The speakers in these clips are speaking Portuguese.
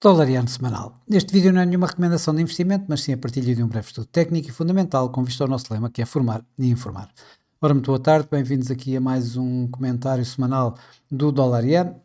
Dolariano semanal. Este vídeo não é nenhuma recomendação de investimento, mas sim a partilha de um breve estudo técnico e fundamental com vista ao nosso lema, que é formar e informar. Ora, muito boa tarde, bem-vindos aqui a mais um comentário semanal do Dolariano.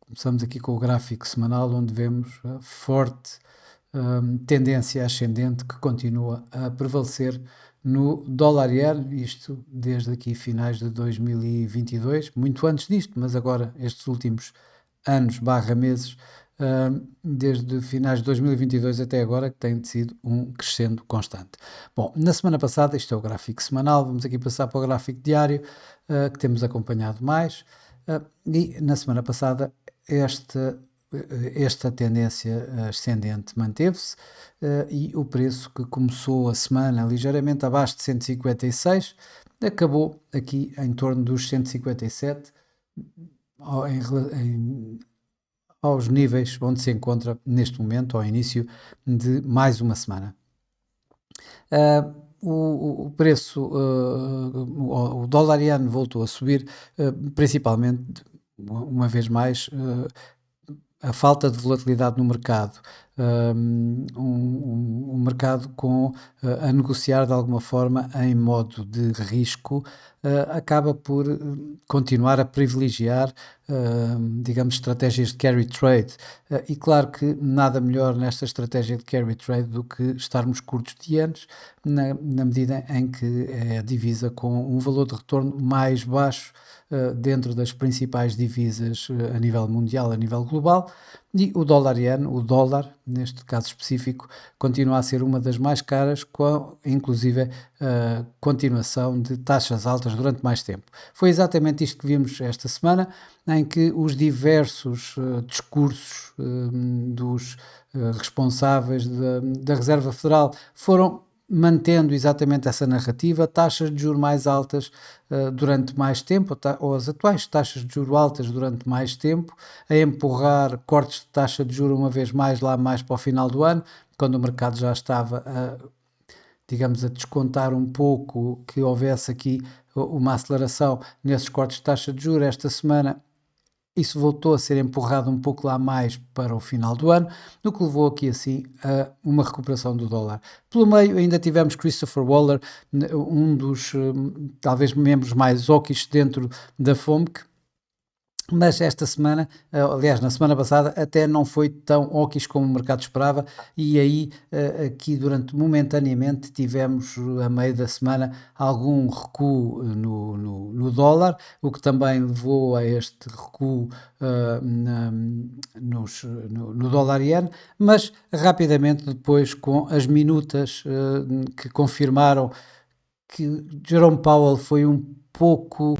Começamos aqui com o gráfico semanal, onde vemos a forte tendência ascendente que continua a prevalecer no Dolariano, isto desde aqui finais de 2022, muito antes disto, mas agora estes últimos anos barra meses, desde finais de 2022 até agora, que tem sido um crescendo constante. Bom, na semana passada, isto é o gráfico semanal, vamos aqui passar para o gráfico diário, que temos acompanhado mais, e na semana passada esta tendência ascendente manteve-se, e o preço que começou a semana ligeiramente abaixo de 156, acabou aqui em torno dos 157, aos níveis onde se encontra neste momento, ao início de mais uma semana. O preço, o dolariano voltou a subir, principalmente, uma vez mais, a falta de volatilidade no mercado, um mercado a negociar de alguma forma em modo de risco, acaba por continuar a privilegiar, digamos, estratégias de carry trade, e claro que nada melhor nesta estratégia de carry trade do que estarmos curtos de ienes, na medida em que é a divisa com um valor de retorno mais baixo dentro das principais divisas a nível mundial, a nível global, e o dolariano, o dólar, neste caso específico, continua a ser uma das mais caras, com inclusive a continuação de taxas altas durante mais tempo. Foi exatamente isto que vimos esta semana, em que os diversos discursos dos responsáveis da Reserva Federal foram mantendo exatamente essa narrativa, taxas de juros mais altas durante mais tempo, ou as atuais taxas de juros altas durante mais tempo, a empurrar cortes de taxa de juros uma vez mais lá mais para o final do ano, quando o mercado já estava digamos, a descontar um pouco que houvesse aqui uma aceleração nesses cortes de taxa de juros. Esta semana isso voltou a ser empurrado um pouco lá mais para o final do ano, o que levou aqui assim a uma recuperação do dólar. Pelo meio ainda tivemos Christopher Waller, um dos talvez membros mais hawkish dentro da FOMC, mas esta semana, aliás, na semana passada, até não foi tão hawkish como o mercado esperava, e aí, aqui momentaneamente, tivemos a meio da semana algum recuo no dólar, o que também levou a este recuo no dólar iene, mas rapidamente depois, com as minutas que confirmaram que Jerome Powell foi um pouco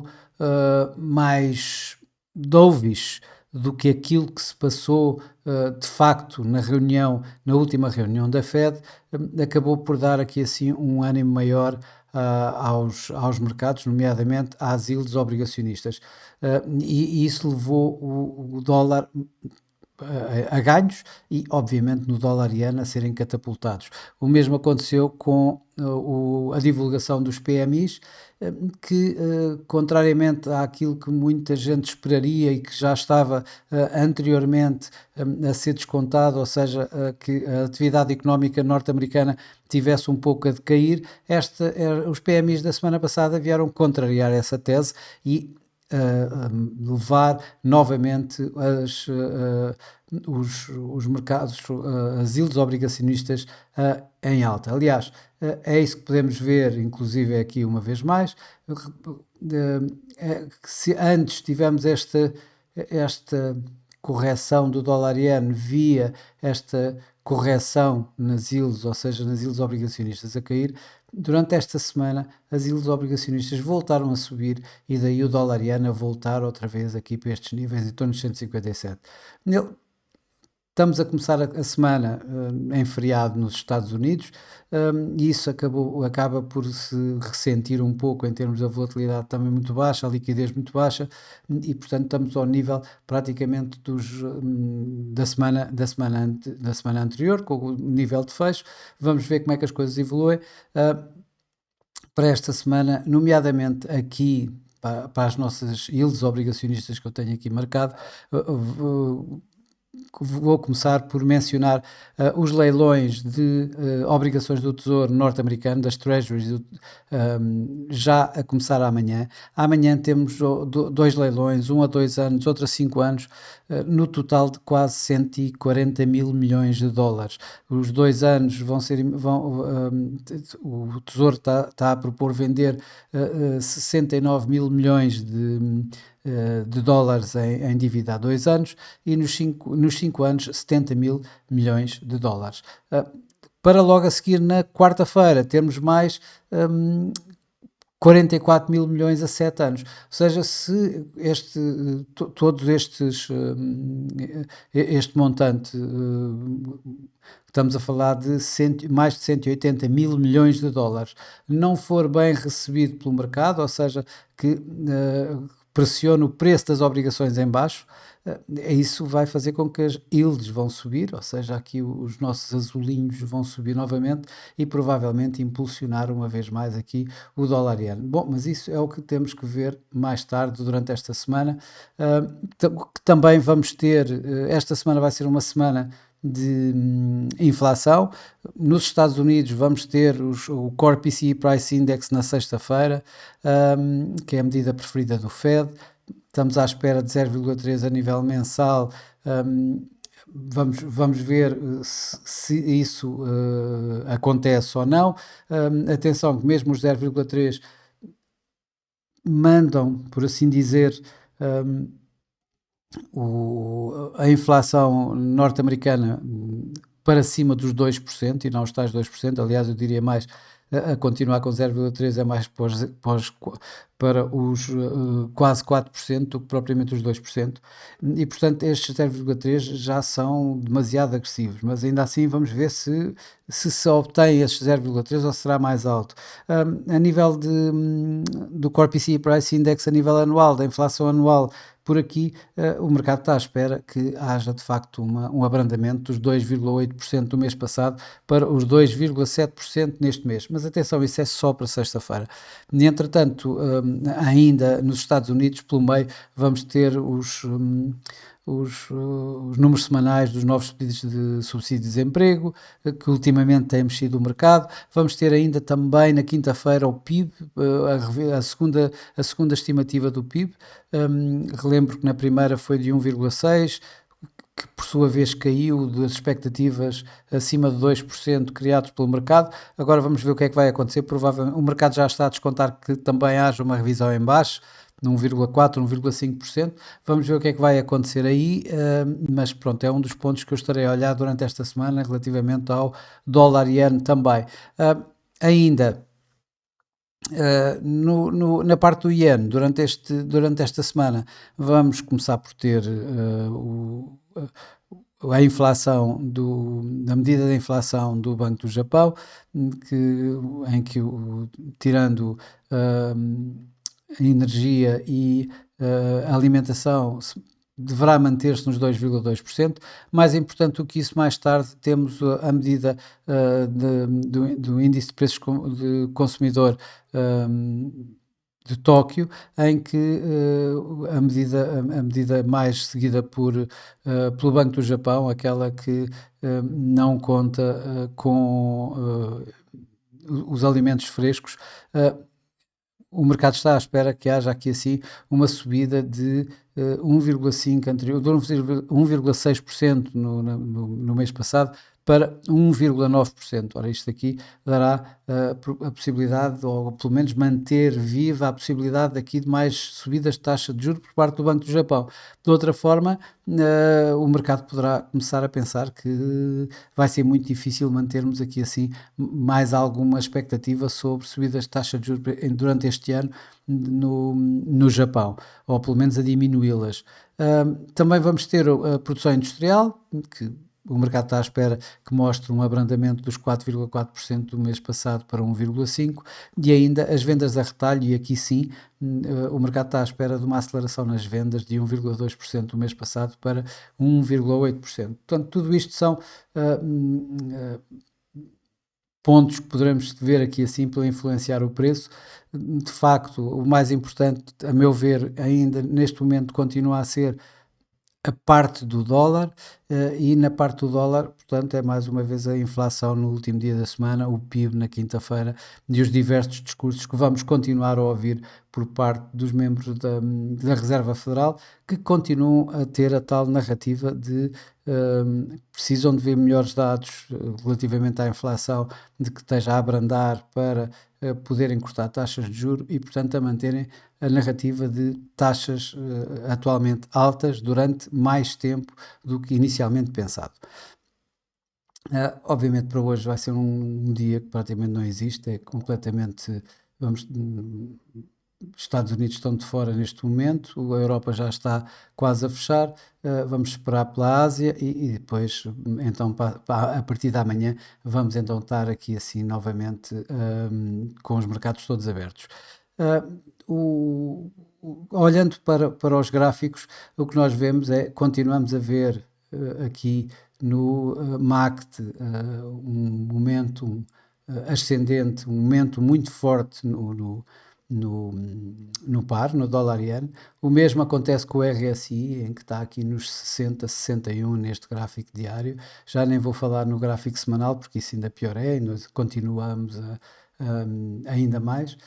mais dovish do que aquilo que se passou de facto na última reunião da Fed, acabou por dar aqui assim um ânimo maior aos mercados, nomeadamente às yields obrigacionistas, e isso levou o dólar a ganhos e, obviamente, no dólar iene a serem catapultados. O mesmo aconteceu com a divulgação dos PMIs, que, contrariamente àquilo que muita gente esperaria e que já estava anteriormente a ser descontado, ou seja, que a atividade económica norte-americana tivesse um pouco a decair, os PMIs da semana passada vieram contrariar essa tese e levar novamente os mercados, as yields obrigacionistas em alta. Aliás, é isso que podemos ver, inclusive aqui uma vez mais, se antes tivemos esta correção do dólar iene via esta correção nas yields, ou seja, nas yields obrigacionistas a cair, durante esta semana as yields obrigacionistas voltaram a subir e daí o dólar iene a voltar outra vez aqui para estes níveis em torno de 157. Estamos a começar a semana em feriado nos Estados Unidos, e isso acaba por se ressentir um pouco em termos da volatilidade também muito baixa, a liquidez muito baixa, e portanto estamos ao nível praticamente da semana anterior, com o nível de fecho. Vamos ver como é que as coisas evoluem para esta semana, nomeadamente aqui para as nossas yields obrigacionistas que eu tenho aqui marcado. vou começar por mencionar os leilões de obrigações do Tesouro norte-americano, das Treasuries, já a começar amanhã. Amanhã temos dois leilões, um a 2 anos, outro a 5 anos, no total de quase 140 mil milhões de dólares. Os 2 anos o Tesouro está a propor vender 69 mil milhões de dólares em dívida há 2 anos e nos 5 anos 70 mil milhões de dólares. Para logo a seguir, na quarta-feira, termos mais 44 mil milhões a 7 anos. Ou seja, se todos este montante, estamos a falar de mais de 180 mil milhões de dólares, não for bem recebido pelo mercado, ou seja, que pressiona o preço das obrigações em baixo, isso vai fazer com que as yields vão subir, ou seja, aqui os nossos azulinhos vão subir novamente e provavelmente impulsionar uma vez mais aqui o dólar iene. Bom, mas isso é o que temos que ver mais tarde durante esta semana. Também vamos ter, esta semana vai ser uma semana de inflação. Nos Estados Unidos vamos ter o Core PCE Price Index na sexta-feira, que é a medida preferida do Fed. Estamos à espera de 0,3 a nível mensal. Vamos ver se isso acontece ou não. Atenção que mesmo os 0,3 mandam, por assim dizer, a inflação norte-americana para cima dos 2% e não os tais 2%, aliás eu diria mais, a continuar com 0,3 é mais para os quase 4% do que propriamente os 2%, e portanto estes 0,3 já são demasiado agressivos, mas ainda assim vamos ver se obtém estes 0,3 ou será mais alto. A nível do Core PCE Price Index a nível anual, da inflação anual, por aqui o mercado está à espera que haja de facto um abrandamento dos 2,8% do mês passado para os 2,7% neste mês. Mas atenção, isso é só para sexta-feira. Entretanto, ainda nos Estados Unidos, pelo meio, vamos ter os números semanais dos novos pedidos de subsídio de desemprego, que ultimamente têm mexido o mercado. Vamos ter ainda também na quinta-feira o PIB, a segunda estimativa do PIB. Relembro que na primeira foi de 1,6%, que por sua vez caiu das expectativas acima de 2% criados pelo mercado. Agora vamos ver o que é que vai acontecer. Provavelmente o mercado já está a descontar que também haja uma revisão em baixo, 1,4%, 1,5%. Vamos ver o que é que vai acontecer aí, mas pronto, é um dos pontos que eu estarei a olhar durante esta semana relativamente ao dólar iene também. Ainda na parte do iene, durante esta semana, vamos começar por ter a inflação a medida da inflação do Banco do Japão, tirando a energia e a alimentação deverá manter-se nos 2,2%. Mais importante do que isso, mais tarde temos a medida do índice de preços de consumidor de Tóquio, em que a medida mais seguida pelo Banco do Japão, aquela que não conta com os alimentos frescos, o mercado está à espera que haja aqui assim uma subida de 1,5% anterior, de 1,6% no mês passado para 1,9%. Ora, isto aqui dará a possibilidade, ou pelo menos manter viva a possibilidade aqui de mais subidas de taxa de juros por parte do Banco do Japão. De outra forma, o mercado poderá começar a pensar que vai ser muito difícil mantermos aqui assim mais alguma expectativa sobre subidas de taxa de juros durante este ano no Japão, ou pelo menos a diminuí-las. Também vamos ter a produção industrial, que o mercado está à espera que mostre um abrandamento dos 4,4% do mês passado para 1,5%, e ainda as vendas a retalho, e aqui sim o mercado está à espera de uma aceleração nas vendas de 1,2% do mês passado para 1,8%. Portanto, tudo isto são pontos que poderemos ver aqui assim para influenciar o preço. De facto, o mais importante, a meu ver, ainda neste momento continua a ser a parte do dólar, e na parte do dólar, portanto, é mais uma vez a inflação no último dia da semana, o PIB na quinta-feira, e os diversos discursos que vamos continuar a ouvir por parte dos membros da Reserva Federal, que continuam a ter a tal narrativa de precisam de ver melhores dados relativamente à inflação, de que esteja a abrandar para poderem cortar taxas de juro e, portanto, a manterem a narrativa de taxas atualmente altas durante mais tempo do que inicialmente pensado. Obviamente para hoje vai ser um dia que praticamente não existe, é completamente, vamos, Estados Unidos estão de fora neste momento, a Europa já está quase a fechar, vamos esperar pela Ásia e depois, então, a partir da manhã, vamos então estar aqui assim novamente com os mercados todos abertos. Olhando para os gráficos, o que nós vemos é, continuamos a ver aqui no MACD um momento ascendente, um momento muito forte no par, no dólar-iene. O mesmo acontece com o RSI, em que está aqui nos 60, 61 neste gráfico diário. Já nem vou falar no gráfico semanal, porque isso ainda pior é, nós continuamos ainda mais.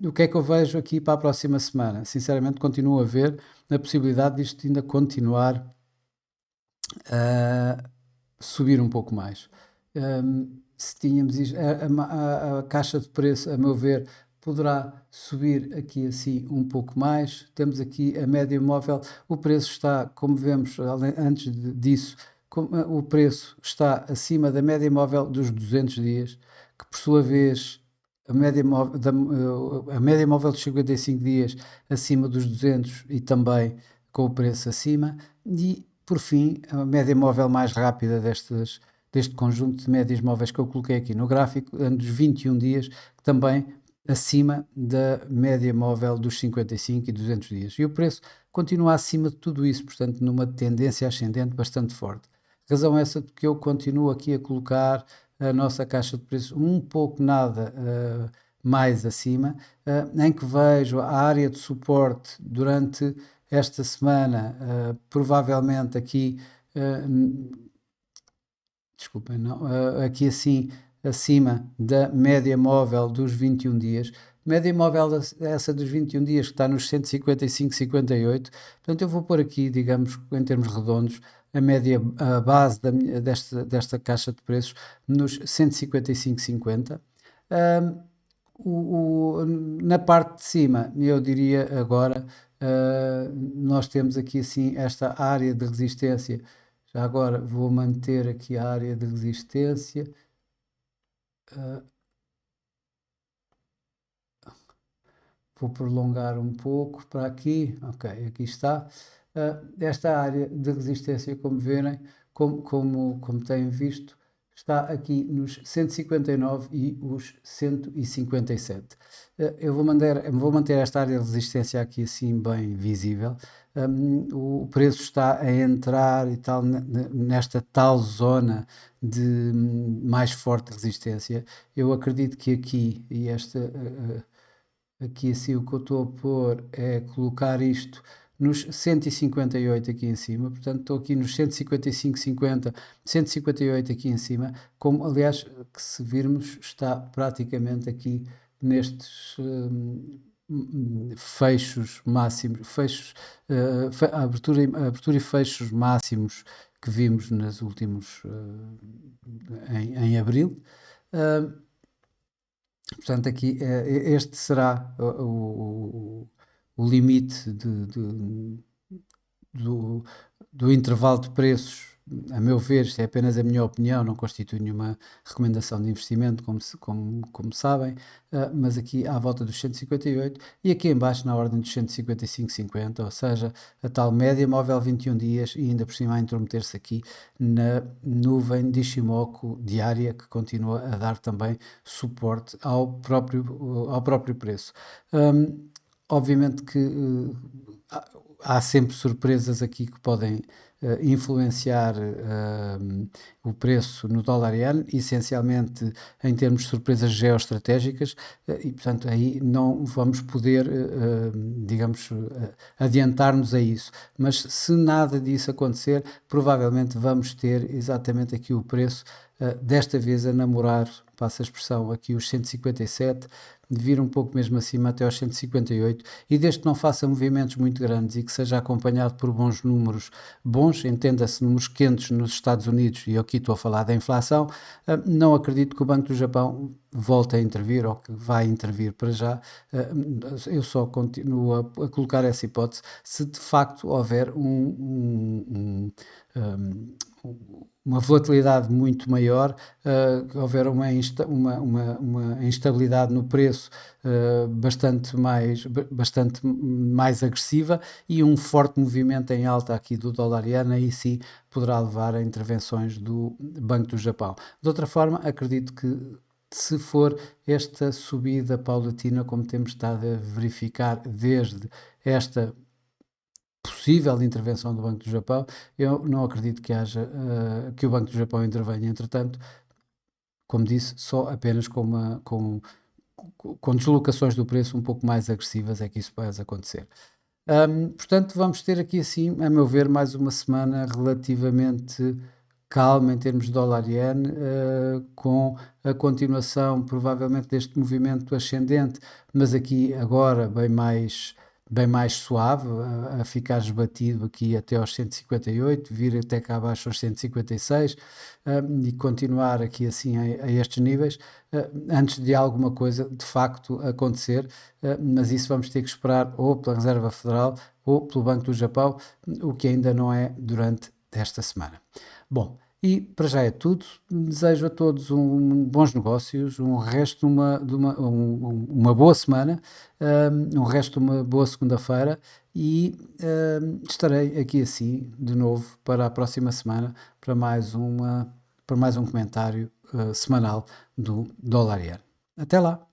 O que é que eu vejo aqui para a próxima semana? Sinceramente, continuo a ver a possibilidade disto ainda continuar a subir um pouco mais. Se tínhamos a caixa de preço, a meu ver, poderá subir aqui assim um pouco mais. Temos aqui a média móvel, o preço está, como vemos antes disso, o preço está acima da média móvel dos 200 dias, que por sua vez a média móvel de 55 dias acima dos 200 e também com o preço acima, e por fim a média móvel mais rápida deste conjunto de médias móveis que eu coloquei aqui no gráfico, dos 21 dias, também acima da média móvel dos 55 e 200 dias. E o preço continua acima de tudo isso, portanto, numa tendência ascendente bastante forte. Razão essa de que eu continuo aqui a colocar a nossa caixa de preços um pouco nada mais acima, em que vejo a área de suporte durante esta semana, provavelmente aqui, desculpem, não, aqui assim acima da média móvel dos 21 dias. Média móvel essa dos 21 dias que está nos 155, 58. Portanto, eu vou pôr aqui, digamos, em termos redondos, a média, a base desta caixa de preços nos 155,50. Na parte de cima, eu diria agora, nós temos aqui assim esta área de resistência. Já agora vou manter aqui a área de resistência. Vou prolongar um pouco para aqui. Ok, aqui está. Esta área de resistência, como verem, como têm visto, está aqui nos 159 e os 157. Eu vou manter esta área de resistência aqui assim bem visível. O preço está a entrar e tal nesta tal zona de mais forte resistência. Eu acredito que aqui e aqui assim o que eu estou a pôr é colocar isto nos 158 aqui em cima, portanto estou aqui nos 155,50, 158 aqui em cima, como aliás que se virmos está praticamente aqui nestes fechos máximos, abertura e fechos máximos que vimos nos últimos em abril. Portanto, aqui este será o limite do, do intervalo de preços. A meu ver, isto é apenas a minha opinião, não constitui nenhuma recomendação de investimento, como sabem, mas aqui à volta dos 158 e aqui em baixo na ordem dos 155,50, ou seja, a tal média móvel 21 dias e ainda por cima a intrometer-se aqui na nuvem de Ishimoku diária, que continua a dar também suporte ao próprio preço. Obviamente que há sempre surpresas aqui que podem influenciar o preço no dólar iene, essencialmente em termos de surpresas geoestratégicas, e portanto aí não vamos poder, digamos, adiantar-nos a isso. Mas se nada disso acontecer, provavelmente vamos ter exatamente aqui o preço, desta vez a namorar, passa a expressão, aqui os 157, de vir um pouco mesmo acima até aos 158, e desde que não faça movimentos muito grandes e que seja acompanhado por bons números, bons, entenda-se, números quentes nos Estados Unidos, e aqui estou a falar da inflação, não acredito que o Banco do Japão volte a intervir ou que vai intervir para já. Eu só continuo a colocar essa hipótese se de facto houver uma volatilidade muito maior, houver uma instabilidade no preço bastante mais agressiva e um forte movimento em alta aqui do dólar iene, aí sim poderá levar a intervenções do Banco do Japão. De outra forma, acredito que se for esta subida paulatina, como temos estado a verificar desde esta possível intervenção do Banco do Japão, eu não acredito que haja que o Banco do Japão intervenha. Entretanto, como disse, só apenas com deslocações do preço um pouco mais agressivas é que isso pode acontecer. Portanto, vamos ter aqui assim, a meu ver, mais uma semana relativamente calma em termos de dólar-iene, com a continuação provavelmente deste movimento ascendente, mas aqui agora bem mais suave, a ficar esbatido aqui até aos 158, vir até cá abaixo aos 156, e continuar aqui assim a estes níveis, antes de alguma coisa de facto acontecer, mas isso vamos ter que esperar ou pela Reserva Federal ou pelo Banco do Japão, o que ainda não é durante esta semana. Bom, e para já é tudo. Desejo a todos bons negócios, um resto uma boa semana, um resto de uma boa segunda-feira e estarei aqui assim de novo para a próxima semana para mais um comentário semanal do Dólar Iene. Até lá!